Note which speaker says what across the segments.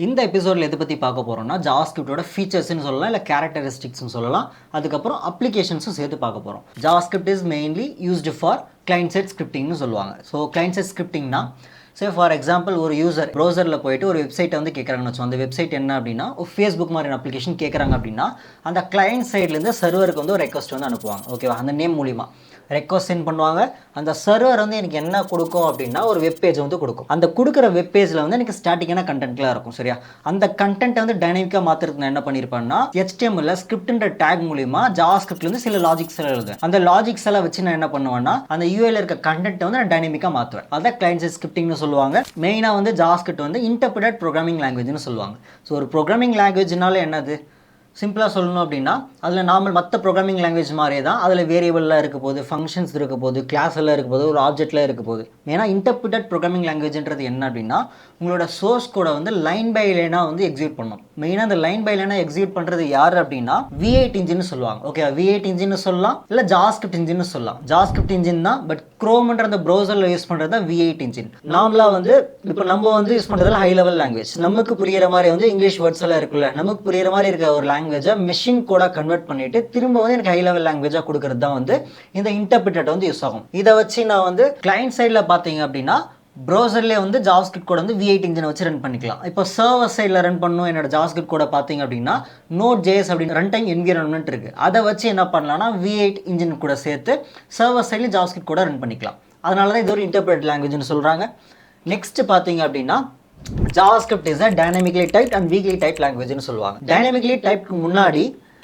Speaker 1: இந்த எபிசோடில் எதை பற்றி பார்க்க போகிறோம்னா ஜாவாஸ்கிரிப்டோட ஃபீச்சர்ஸ்னு சொல்லலாம், இல்லை கேரக்டரிஸ்டிக்ஸ்னு சொல்லலாம். அதுக்கப்புறம் அப்ளிகேஷன்ஸும் சேர்த்து பார்க்க போகிறோம். JavaScript is mainly used for client side ஸ்கிரிப்டிங்னு சொல்லுவாங்க. ஸோ கிளைண்ட் சைட் ஸ்கிரிப்டிங்னா ஃபார் எக்ஸாம்பிள் ஒரு யூசர் ப்ரௌசரில் போயிட்டு ஒரு வெப்சைட்டை வந்து கேட்குறாங்கன்னு வச்சோம். அந்த வெப்சைட் என்ன அப்படின்னா ஒரு ஃபேஸ்புக் மாதிரி அப்ளிகேஷன் கேட்குறாங்க அப்படின்னா அந்த கிளைண்ட் சைட்லேருந்து சர்வருக்கு வந்து ஒரு ரெக்வஸ்ட் வந்து அனுப்புவாங்க. ஓகேவா? அந்த நேம் மூலிமா ரெக்வஸ்ட் சென்ட் பண்ணுவாங்க. அந்த சர்வர் வந்து எனக்கு என்ன கொடுக்கும் அப்படின்னா ஒரு வெப்பேஜ் வந்து கொடுக்கும். அந்த கொடுக்குற வெப்பேஜில் வந்து எனக்கு ஸ்டாட்டிக்கான கண்டென்ட்லாம் இருக்கும். சரியா? அந்த கண்டென்ட்டை வந்து டைனமிக்காக மாற்றுறதுக்கு நான் என்ன பண்ணியிருப்பேன்னா HTML ஸ்கிரிப்ட்ன்ற டேக் மூலிமா ஜாவாஸ்கிரிப்ட்லேருந்து சில லாஜிக்ஸ் எல்லாம் எழுதுவேன். அந்த லாஜிக்ஸ் எல்லாம் வச்சு நான் என்ன பண்ணுவேன்னா அந்த யூஐல இருக்க கண்டென்ட்டை வந்து நான் டைனமிக்காக மாற்றுவேன். அதான் கிளைண்ட் சைட் ஸ்கிரிப்டிங்னு சொல்லுவாங்க. மெயினாக வந்து ஜாவாஸ்கிரிப்ட் வந்து இன்டர்பிரட்டட் ப்ரோக்ராமிங் லாங்குவேஜ்னு சொல்லுவாங்க. ஸோ ஒரு ப்ரோக்ராமிங் லாங்குவேஜ்னால என்னது சிம்பிளாக சொல்லணும் அப்படின்னா அதில் நார்மல் மற்ற ப்ரோக்ராமிங் லாங்குவேஜ் மாதிரியே தான். அதில் வேரியபிள்லாம் இருக்க போது, ஃபங்க்ஷன்ஸ் இருக்க போது, கிளாஸ் எல்லாம் இருக்க போது, ஒரு ஆப்ஜெக்ட்லாம் இருக்க போது. ஏன்னா இன்டர்பிரட்டட் ப்ரோக்ராமிங் லாங்குவேஜ்ன்றது என்ன அப்படின்னா உங்களோட சோர்ஸ் கோடை வந்து லைன் பை லைனாக வந்து எக்ஸிக்யூட் பண்ணணும். மெயினாக அந்த லைன் பை லைனாக எக்ஸிக்யூட் பண்ணுறது யார் அப்படின்னா V8 இன்ஜின்னு சொல்லுவாங்க. ஓகே, V8 இன்ஜின்னு சொல்லலாம், இல்லை ஜாவாஸ்கிரிப்ட் இன்ஜின்னு சொல்லலாம். ஜாவாஸ்கிரிப்ட் இன்ஜின் தான், பட் குரோம்ன்ற அந்த ப்ரௌசரில் யூஸ் பண்ணுறது தான் V8 இன்ஜின். நார்மலாக வந்து இப்போ நம்ம வந்து யூஸ் பண்ணுறதுல ஹை லெவல் லாங்குவேஜ், நமக்கு புரியிற மாதிரி வந்து இங்கிலீஷ் வேர்ட்ஸ் எல்லாம் இருக்குல்ல, நமக்கு புரியிற மாதிரி இருக்க ஒரு லாங்குவேஜை மெஷின் கோடா கன்வெர்ட் பண்ணிட்டு திரும்ப வந்து எனக்கு ஹை லெவல் லாங்குவேஜாக கொடுக்கறது தான் வந்து இந்த இன்டர்பிரட்டட் வந்து யூஸ் ஆகும். இதை வச்சு நான் வந்து கிளைண்ட் சைடில் பார்த்தீங்க அப்படின்னா ப்ரௌசர்லேயே வந்து ஜாவாஸ்கிரிப்ட் கோட வந்து V8 இன்ஜினை வச்சு ரன் பண்ணிக்கலாம். இப்போ சர்வர் சைடில் ரன் பண்ணணும் என்னோட ஜாவாஸ்கிரிப்ட் கோட பார்த்தீங்க அப்படின்னா Node.js அப்படின்னு ரன் டைம் என்விரான்மெண்ட் இருக்குது. அதை வச்சு என்ன பண்ணலாம்னா V8 இன்ஜின் கூட சேர்த்து சர்வர் சைட்லேயும் ஜாவாஸ்கிரிப்ட் கோட ரன் பண்ணிக்கலாம். அதனால தான் இது ஒரு இன்டர்பிரட்டட் லாங்குவேஜ்னு சொல்கிறாங்க. நெக்ஸ்ட் பார்த்தீங்க அப்படின்னா JavaScript is dynamically typed and weakly type லாங்குவேஜ்னு சொல்லுவாங்க. டைனமிக்லி டைப்க்கு முன்னாடி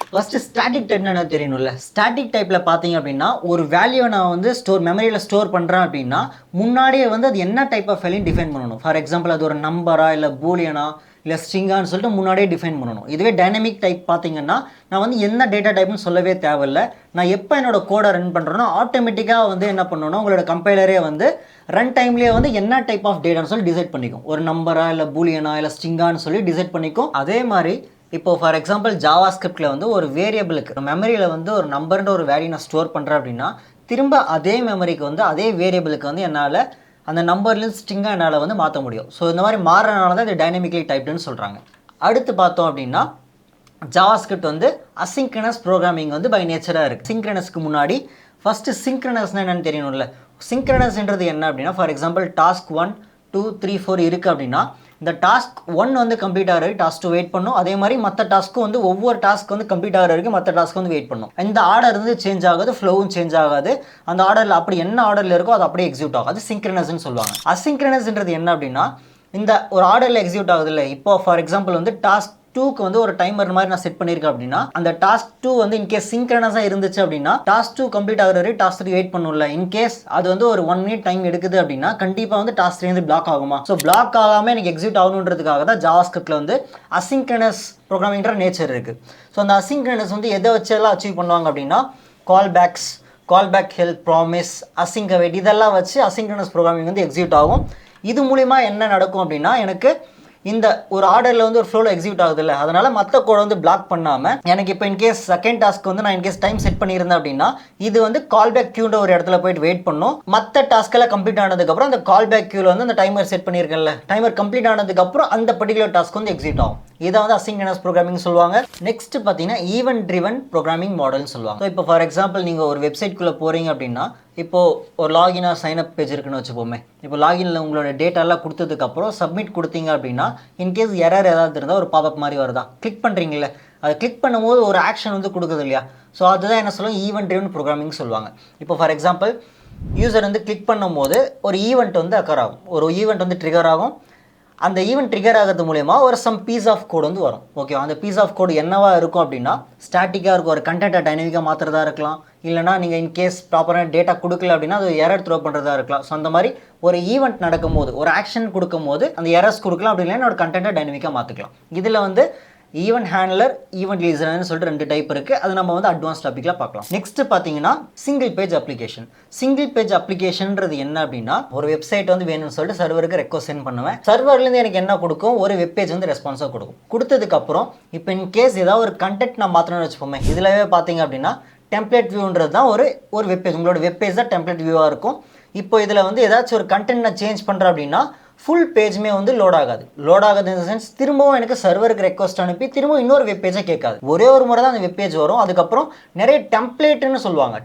Speaker 1: ஃபர்ஸ்ட் ஸ்டாட்டிக் டைப்னா என்ன தெரியணும்ல. ஸ்டாட்டிக் டைப்பில் பார்த்தீங்க அப்படின்னா ஒரு வேல்யூவை நான் வந்து மெமரியில் ஸ்டோர் பண்ணுறேன் அப்படின்னா முன்னாடியே வந்து அது என்ன டைப் ஆஃப் வேல்யூ டிஃபைன் பண்ணணும். ஃபார் எக்ஸாம்பிள் அது ஒரு நம்பரா இல்லை பூலியனா இல்லை ஸ்ட்ரிங்கான்னு சொல்லிட்டு முன்னாடியே டிஃபைன் பண்ணணும். இதுவே டைனமிக் டைப் பார்த்தீங்கன்னா நான் வந்து என்ன டேட்டா டைப்னு சொல்லவே தேவையில்லை. நான் எப்போ என்னோட கோடை ரன் பண்ணுறேன்னா ஆட்டோமேட்டிக்காக வந்து என்ன பண்ணணும், உங்களோட கம்பைலரே வந்து ரன் டைம்லேயே வந்து என்ன டைப் ஆஃப் டேட்டான்னு சொல்லி டிசைட் பண்ணிக்கும். ஒரு நம்பரா இல்லை பூலியனா இல்லை ஸ்ட்ரிங்கான்னு சொல்லி டிசைட் பண்ணிக்கும். அதே மாதிரி இப்போ ஃபார் எக்ஸாம்பிள் ஜாவாஸ்கிரிப்டில் வந்து ஒரு வேரியபிளுக்கு மெமரியில் வந்து ஒரு நம்பர்ன்ற ஒரு வேல்யூ நான் ஸ்டோர் பண்ணுறேன் அப்படின்னா திரும்ப அதே மெமரிக்கு வந்து அதே வேரியபிளுக்கு வந்து என்னால் அந்த நம்பர்லேருந்து ஸ்ட்ரிங்காக என்னால் வந்து மாற்ற முடியும். ஸோ இந்த மாதிரி மாறுறதுனால தான் இது டைனமிக்லி டைப்டுன்னு சொல்கிறாங்க. அடுத்து பார்த்தோம் அப்படின்னா ஜாவாஸ்கிரிப்ட் வந்து அசிங்க்ரனஸ் ப்ரோக்ராமிங் வந்து பை நேச்சராக இருக்குது. சிங்க்ரனஸ்க்கு முன்னாடி ஃபஸ்ட்டு சிங்க்ரனஸ்னால் என்னென்னு தெரியணும்ல. சிங்க்ரனஸ்ன்றது என்ன அப்படின்னா ஃபார் எக்ஸாம்பிள் டாஸ்க் 1, 2, 3, 4 இருக்குது அப்படின்னா இந்த டாஸ்க் 1 வந்து கம்ப்ளீட் ஆகிற வரைக்கும் டாஸ்க் 2 வெயிட் பண்ணும். அதே மாதிரி மற்ற டாஸ்க்கு வந்து ஒவ்வொரு டாஸ்க் வந்து கம்ப்ளீட் ஆகிற வரைக்கும் மற்ற டாஸ்க்கு வந்து வெயிட் பண்ணும். இந்த ஆர்டர் வந்து சேஞ்ச் ஆகாது, ஃப்ளோவும் சேஞ்ச் ஆகாது. அந்த ஆர்டரில் அப்படி என்ன ஆர்டரில் இருக்கோ அது அப்படியே எக்ஸிக்யூட் ஆகும். அது சிங்க்ரனஸ்ன்னு சொல்லுவாங்க. அசிங்க்ரனஸ்ன்றது என்ன அப்படின்னா இந்த ஒரு ஆர்டரில் எக்ஸிக்யூட் ஆகுது இல்லை. இப்போ ஃபார் எக்ஸாம்பிள் வந்து டாஸ்க் 2க்கு வந்து ஒரு டைமர் மாதிரி நான் செட் பண்ணியிருக்கேன் அப்படின்னா அந்த டாஸ்க் 2 வந்து இன்கேஸ் சிங்க்ரனஸாக இருந்துச்சு அப்படின்னா டாஸ்க் 2 கம்ப்ளீட் ஆகிற வரைக்கும் டாஸ்க் 3 வெயிட் பண்ணும்ல. இன்கேஸ் அது வந்து ஒரு 1 மினிட் டைம் எடுக்குது அப்படின்னா கண்டிப்பாக வந்து டாஸ்க் 3 வந்து பிளாக் ஆகுமா. ஸோ பிளாக் ஆகாமல் எனக்கு எக்ஸிக்யூட் ஆகணுன்றதுக்காக தான் ஜாவாஸ்கிரிப்டில் வந்து அசிங்க்ரனஸ் ப்ரோக்ராமிங்ன்ற நேச்சர் இருக்குது. ஸோ அந்த அசிங்க்ரனஸ் வந்து எதை வச்செல்லாம் அச்சீவ் பண்ணுவாங்க அப்படின்னா callback help, promise, async await இதெல்லாம் வச்சு அசிங்க்ரனஸ் ப்ரோக்ராமிங் வந்து எக்ஸிக்யூட் ஆகும். இது மூலிமா என்ன நடக்கும் அப்படின்னா எனக்கு இந்த ஒரு ஆர்டரில் வந்து ஒரு ஃப்ளோவில் எக்ஸிக்யூட் ஆகுது இல்லை, அதனால் மற்ற கோடை வந்து பிளாக் பண்ணாமல் எனக்கு இப்போ இன்கேஸ் செகண்ட் டாஸ்க்கு வந்து நான் இன்கேஸ் டைம் செட் பண்ணியிருந்தேன் அப்படின்னா இது வந்து கால்பேக் கியூன்ற ஒரு இடத்துல போயிட்டு வெயிட் பண்ணும். மற்ற டாஸ்க்கெல்லாம் கம்ப்ளீட் ஆனதுக்கப்புறம் அந்த கால்பேக் கியூவில் வந்து அந்த டைமர் செட் பண்ணியிருக்கேன்ல, டைமர் கம்ப்ளீட் ஆனதுக்கப்புறம் அந்த பர்டிகுலர் டாஸ்க் வந்து எக்ஸிக்யூட் ஆகும். இதை வந்து அசிங்க்ரனஸ் ப்ரோக்ராமிங் சொல்லுவாங்க. நெக்ஸ்ட் பார்த்தீங்கன்னா ஈவென்ட் ட்ரிவன் ப்ரோக்ராமிங் மாடல்னு சொல்லுவாங்க. ஸோ இப்போ ஃபார் எக்ஸாம்பிள் நீங்கள் ஒரு வெப்சைட்குள்ளே போகிறீங்க அப்படின்னா இப்போது ஒரு லாகினாக சைன்அப் பேஜ் இருக்குன்னு வச்சுப்போமே. இப்போ லாகினில் உங்களோட டேட்டாலாம் கொடுத்ததுக்கப்புறம் சப்மிட் கொடுத்தீங்க அப்படின்னா இன்கேஸ் எரர் ஏதாவது இருந்தால் ஒரு பாப்அப் மாதிரி வருதா, கிளிக் பண்ணுறீங்களே, அதை கிளிக் பண்ணும்போது ஒரு ஆக்ஷன் வந்து கொடுக்குது இல்லையா. ஸோ அதுதான் என்ன சொல்லுவாங்க, ஈவென்ட் ட்ரிவன் ப்ரோக்ராமிங் சொல்லுவாங்க. இப்போ ஃபார் எக்ஸாம்பிள் யூசர் வந்து கிளிக் பண்ணும்போது ஒரு ஈவெண்ட் வந்து அக்கர் ஆகும், ஒரு ஈவெண்ட் வந்து ட்ரிகர் ஆகும். அந்த ஈவெண்ட் ட்ரிகர் ஆகிறது மூலமா ஒரு சம் பீஸ் ஆஃப் கோட் வந்து வரும். ஓகே, அந்த பீஸ் ஆஃப் கோட் என்னவா இருக்கும் அப்படின்னா ஸ்டாட்டிக்காக இருக்கும், ஒரு கண்டென்ட்டை டைனமிக்காக மாற்றுறதா இருக்கலாம், இல்லைனா நீங்கள் இன்கேஸ் ப்ராப்பரான டேட்டா கொடுக்கல அப்படின்னா அது எரர் த்ரோ பண்ணுறதா இருக்கலாம். ஸோ அந்த மாதிரி ஒரு ஈவெண்ட் நடக்கும்போது ஒரு ஆக்ஷன் கொடுக்கும்போது அந்த எரர்ஸ் கொடுக்கலாம், அப்படி இல்லைன்னா என்னோட கண்டென்ட்டை டைனமிக்காக மாற்றிக்கலாம். இதில் வந்து ஈவெண்ட் ஹேண்ட்லர், ஈவெண்ட் லிசனர்னு சொல்லிட்டு 2 டைப் இருக்குது. அது நம்ம வந்து அட்வான்ஸ் டாப்பிக்கில் பார்க்கலாம். நெக்ஸ்ட் பார்த்தீங்கன்னா single page application. Single page அப்ளிகேஷன்றது என்ன அப்படின்னா ஒரு வெப்சைட் வந்து வேணும்னு சொல்லிட்டு சர்வருக்கு ரெக்வஸ்ட் சென்ட் பண்ணுவேன். சர்வர்லேருந்து எனக்கு என்ன கொடுக்கும், ஒரு வெப்பேஜ் வந்து ரெஸ்பான்ஸாக கொடுக்கும். கொடுத்ததுக்கப்புறம் இப்போ இன்கேஸ் ஏதாவது ஒரு கண்டென்ட் நான் மாற்றணும்னு வச்சுப்போமே, இதிலவே பார்த்தீங்க அப்படின்னா டெம்ப்ளேட் வியூன்றது தான் ஒரு வெப்பேஜ். உங்களோட வெப்பேஜ் தான் டெம்ப்ளேட் வியூவாக இருக்கும். இப்போ இதில் வந்து ஏதாச்சும் ஒரு கண்டென்ட் நான் சேஞ்ச் பண்ணுறேன் அப்படின்னா ஃபுல் பேஜுமே வந்து லோட் ஆகாது. லோட் ஆகாது இந்த சென்ஸ் திரும்பவும் எனக்கு சர்வருக்கு ரெக்வஸ்ட் அனுப்பி திரும்பவும் இன்னொரு வெப் பேஜை கேட்காது. ஒரே ஒரு முறை தான் அந்த வெப் பேஜ் வரும். அதுக்கப்புறம் நிறைய டெம்ப்ளேட்னு சொல்லுவாங்க,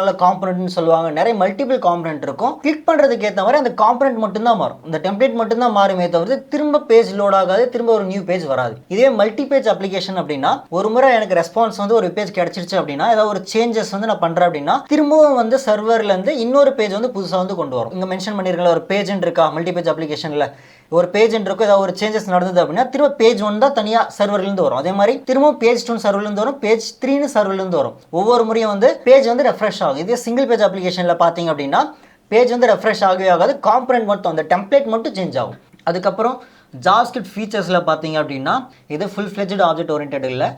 Speaker 1: இல்லை காம்பனன்ட்னு சொல்லுவாங்க. நிறைய மல்டிபிள் காம்பனன்ட் இருக்கும். கிளிக் பண்ணுறதுக்கு ஏற்ற மாதிரி அந்த காம்பனன்ட் மட்டும்தான் மாறும், இந்த டெம்ப்ளேட் மட்டும்தான் மாறுமே தவிர திரும்ப பேஜ் லோட் ஆகாது, திரும்ப ஒரு நியூ பேஜ் வராது. இதே மல்டி பேஜ் அப்ளிகேஷன் அப்படின்னா ஒரு முறை எனக்கு ரெஸ்பான்ஸ் வந்து ஒரு பேஜ் கிடைச்சிருச்சு அப்படின்னா, ஏதாவது ஒரு சேஞ்சஸ் வந்து நான் பண்ணுறேன் அப்படின்னா திரும்பவும் வந்து சர்வர்லேருந்து இன்னொரு பேஜ் வந்து புதுசாக வந்து கொண்டு வரும். இங்கே மென்ஷன் பண்ணியிருக்கல ஒரு பேஜ் இருக்கா மல்டி பேஜ் அப்ளிகேஷனில் ஒரு பேஜ் இருக்கும், ஏதாவது ஒரு சேஞ்சஸ் நடந்தது அப்படின்னா திரும்ப பேஜ் 1 தான் தனியாக சர்வர்லேருந்து வரும். அதே மாதிரி திரும்ப பேஜ் 2 சர்வர்லேருந்து வரும், பேஜ் 3 சர்வர்லேருந்து வரும். ஒவ்வொரு முறையும் வந்து பேஜ் வந்து ரெஃப்ரெஷ் ஆகும். இதே சிங்கிள் பேஜ் அப்ளிகேஷனில் பார்த்தீங்க அப்படின்னா பேஜ் வந்து ரெஃப்ரெஷ் ஆகவே ஆகாது, காம்பனன்ட் மட்டும் அந்த டெம்ப்ளேட் மட்டும் சேஞ்ச் ஆகும். அதுக்கப்புறம் ஜாவாஸ்கிரிப்ட் ஃபீச்சர்ஸில் பார்த்தீங்க அப்படின்னா இது ஃபுல் ஃப்ளெஜ்டு ஆப்ஜெக்ட் ஓரியன்டட் இல்லை,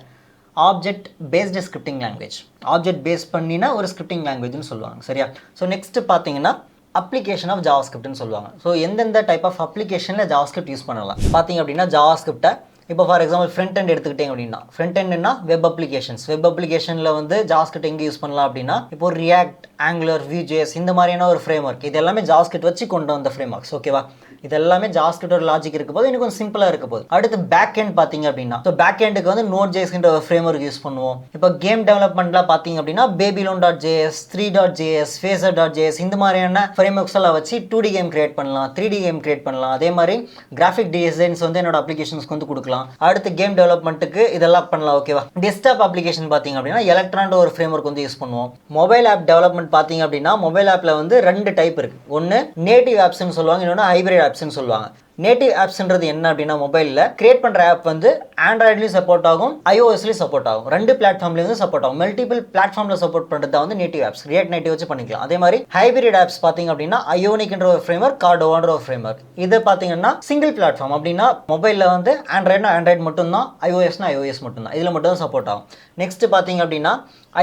Speaker 1: object based scripting language. Object base பண்ணினா ஒரு ஸ்கிரிப்டிங் லாங்குவேஜ்னு சொல்லுவாங்க. சரியா? ஸோ நெக்ஸ்ட் பார்த்தீங்கன்னா அப்ளிகேஷன் ஆஃப் ஜாவாஸ்கிரிப்ட்னு சொல்லுவாங்க. ஸோ எந்தெந்த டைப் ஆஃப் அப்ளிகேஷனில் ஜாவாஸ்கிரிப்ட் யூஸ் பண்ணலாம் பார்த்தீங்க அப்படின்னா, ஜாவாஸ்கிரிப்டை இப்போ ஃபார் எக்ஸாம்பிள் ஃப்ரண்ட் எண்ட் எடுத்துக்கிட்டேன் அப்படின்னா, ஃப்ரண்ட் எண்ட்னா வெப் அப்ளிகேஷன்ஸ். வெப் அப்ளிகேஷனில் வந்து ஜாவாஸ்கிரிப்ட் எங்கே யூஸ் பண்ணலாம் அப்படின்னா, இப்போ ரியாக்ட், ஆங்குலர், Vue.js இந்த மாதிரியான ஒரு ஃப்ரேம் ஒர்க், இது எல்லாமே ஜாவாஸ்கிரிப்ட் வச்சு கொண்டு வந்த ஃப்ரேம் ஒர்க்ஸ். ஓகேவா? இது எல்லாமே ஜாவாஸ்கிரிப்ட் லாஜிக் இருக்க போது இன்னும் கொஞ்சம் சிம்பிளாக இருக்க போது. அடுத்து பேக் எண்ட் பார்த்தீங்க அப்படின்னா, ஸோ பேக் எண்டுக்கு வந்து Node.jsன்ற ஒரு ஃப்ரேம் ஒர்க் யூஸ் பண்ணுவோம். இப்போ கேம் டெவலப்மெண்ட்லாம் பார்த்தீங்க அப்படின்னா Babylon.js, 3.js, Phaser.js இந்த மாதிரியான ஃப்ரேம் ஒர்க்ஸ் எல்லாம் வச்சு 2D கேம் கிரியேட் பண்ணலாம், 3D கேம் கிரியேட் பண்ணலாம். அதே மாதிரி கிராஃபிக் டிசைன்ஸ் வந்து என்னோட அப்ளிகேஷன்ஸ்க்கு வந்து கொடுக்கலாம். அடுத்து கேம் டெவலப்மெண்ட்டுக்கு இதெல்லாம் பண்ணலாம். ஓகேவா? டெஸ்க்டாப் அப்ளிகேஷன் பார்த்தீங்க அப்படின்னா எலக்ட்ரான் ஒரு ஃப்ரேம் ஒர்க் வந்து யூஸ் பண்ணுவோம். மொபைல் ஆப் டெவலப்மெண்ட் பார்த்தீங்க அப்படின்னா மொபைல் ஆப்பில் வந்து 2 டைப் இருக்குது. ஒன்று நேட்டிவ் ஆப்ஸ்ன்னு சொல்லுவாங்க, இன்னொன்று ஹைப்ரிட் ஆப்ஸ்ன்னு சொல்லுவாங்க. நேட்டிவ் ஆப்ஸ்ன்றது என்ன அப்படின்னா, மொபைலில் கிரியேட் பண்ணுற ஆப் வந்து ஆண்ட்ராய்ட்லேயும் சப்போர்ட் ஆகும், iOSலேயும் சப்போர்ட் ஆகும், 2 பிளாட்ஃபார்ம்லேயும் வந்து சப்போர்ட் ஆகும். மல்டிபிள் பிளாட்ஃபார்மில் சப்போர்ட் பண்ணுறது தான் வந்து நேட்டிவ் ஆப்ஸ். ரியாக்ட் நேட்டிவ் வச்சு பண்ணிக்கலாம். அதே மாதிரி ஹைப்ரிட் ஆப்ஸ் பார்த்தீங்க அப்படின்னா அயோனிக்ன்ற ஒரு ஃப்ரேம் ஒர்க், கார்டோவான்ற ஒரு ஃப்ரேம் ஒர்க். இது பார்த்தீங்கன்னா சிங்கிள் பிளாட்ஃபார்ம் அப்படின்னா மொபைலில் வந்து ஆண்ட்ராய்ட்னா ஆண்ட்ராய்ட் மட்டும்தான், iOSனா iOS மட்டும்தான், இதில் மட்டும் தான் சப்போர்ட் ஆகும். நெக்ஸ்ட் பார்த்தீங்க அப்படின்னா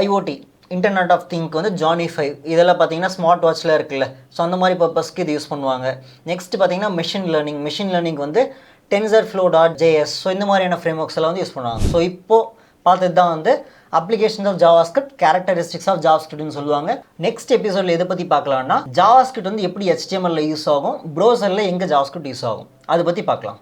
Speaker 1: IoT, இன்டர்நெட் ஆஃப் திங்க் வந்து ஜானி 5 இதெல்லாம் பார்த்தீங்கன்னா ஸ்மார்ட் வாட்சில் இருக்குல்ல, ஸோ அந்த மாதிரி பர்பஸ்க்கு இது யூஸ் பண்ணுவாங்க. நெக்ஸ்ட் பார்த்தீங்கன்னா மெஷின் லேர்னிங் வந்து TensorFlow.js, ஸோ இந்த மாதிரியான ஃப்ரேம் ஒர்க்ஸ் எல்லாம் வந்து யூஸ் பண்ணுவாங்க. ஸோ இப்போது பார்த்தது தான் வந்து applications of JavaScript, characteristics of ஜாவாஸ்கிரிப்ட்னு சொல்லுவாங்க. நெக்ஸ்ட் எபிசோடில் எதை பற்றி பார்க்கலாம்னா ஜாவாஸ்கிரிப்ட் வந்து எப்படி HTML யூஸ் ஆகும், ப்ரௌசரில் எங்கே ஜாவாஸ்கிரிப்ட் யூஸ் ஆகும் அதை பற்றி பார்க்கலாம்.